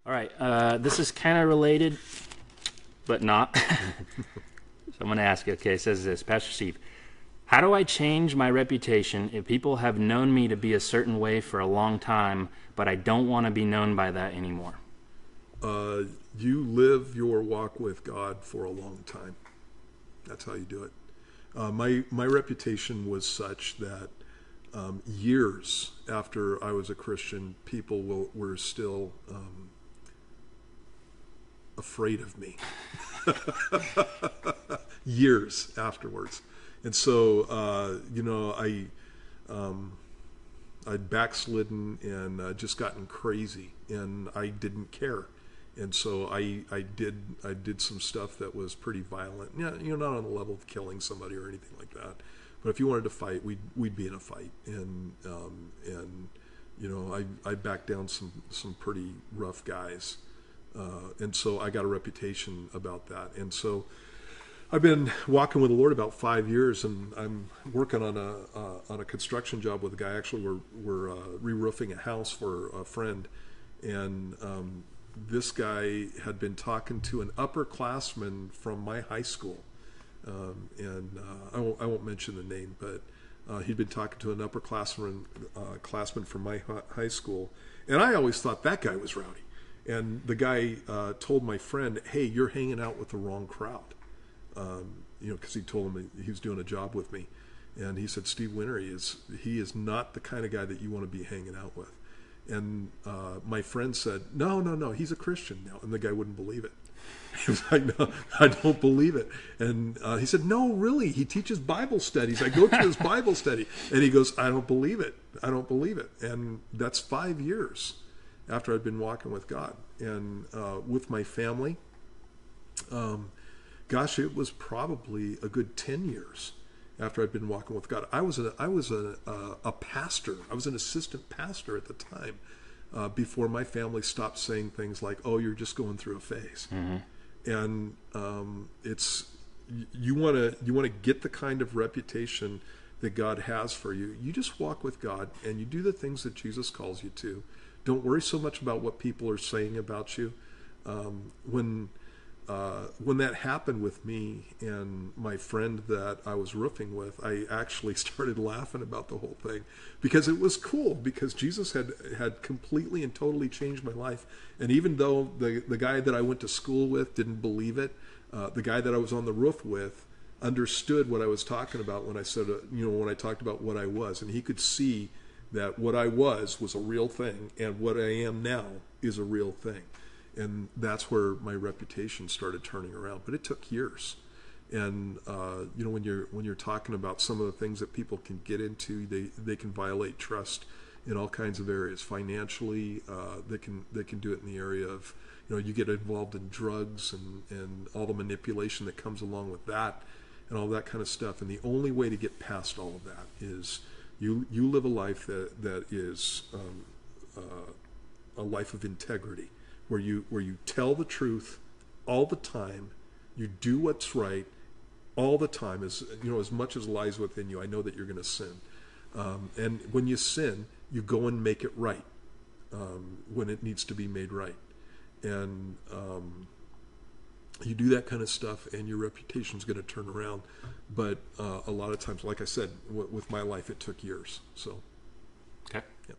All right, this is kind of related, but not. So I'm going to ask you, okay, it says this, Pastor Steve, how do I change my reputation if people have known me to be a certain way for a long time, but I don't want to be known by that anymore? You live your walk with God for a long time. That's how you do it. My reputation was such that years after I was a Christian, people were still afraid of me. Years afterwards. And so, I'd backslidden and just gotten crazy, and I didn't care. And so I did some stuff that was pretty violent. Yeah, not on the level of killing somebody or anything like that. But if you wanted to fight, we'd be in a fight. And I backed down some pretty rough guys. And so I got a reputation about that. And so I've been walking with the Lord about 5 years, and I'm working on a construction job with a guy. Actually, we're re-roofing a house for a friend, and this guy had been talking to an upperclassman from my high school, and I won't mention the name, but he'd been talking to an classman from my high school, and I always thought that guy was rowdy. And the guy told my friend, "Hey, you're hanging out with the wrong crowd." Because he told him he was doing a job with me, and he said, "Steve Winter, he is not the kind of guy that you want to be hanging out with." And my friend said, "No, he's a Christian now," and the guy wouldn't believe it. He was like, "No, I don't believe it." And he said, "No, really, he teaches Bible studies. I go to his Bible study," and he goes, "I don't believe it. I don't believe it." And that's 5 years after I'd been walking with God, and with my family. Gosh, it was probably a good 10 years after I'd been walking with God. I was a pastor. I was an assistant pastor at the time, before my family stopped saying things like, "Oh, you're just going through a phase." Mm-hmm. And you want to get the kind of reputation that God has for you. You just walk with God and you do the things that Jesus calls you to. Don't worry so much about what people are saying about you. When that happened with me and my friend that I was roofing with, I actually started laughing about the whole thing because it was cool, because Jesus had completely and totally changed my life. And even though the guy that I went to school with didn't believe it, the guy that I was on the roof with understood what I was talking about when I said, when I talked about what I was, and he could see that what I was a real thing, and what I am now is a real thing. And that's where my reputation started turning around. But it took years. And when you're talking about some of the things that people can get into, they can violate trust in all kinds of areas. Financially, they can do it in the area of, you get involved in drugs and all the manipulation that comes along with that, and all that kind of stuff. And the only way to get past all of that is you live a life that is a life of integrity, where you tell the truth all the time, you do what's right all the time, as much as lies within you. I know that you're going to sin, and when you sin, you go and make it right when it needs to be made right, and you do that kind of stuff, and your reputation's going to turn around. But a lot of times, like I said, with my life, it took years. So, okay. Yeah.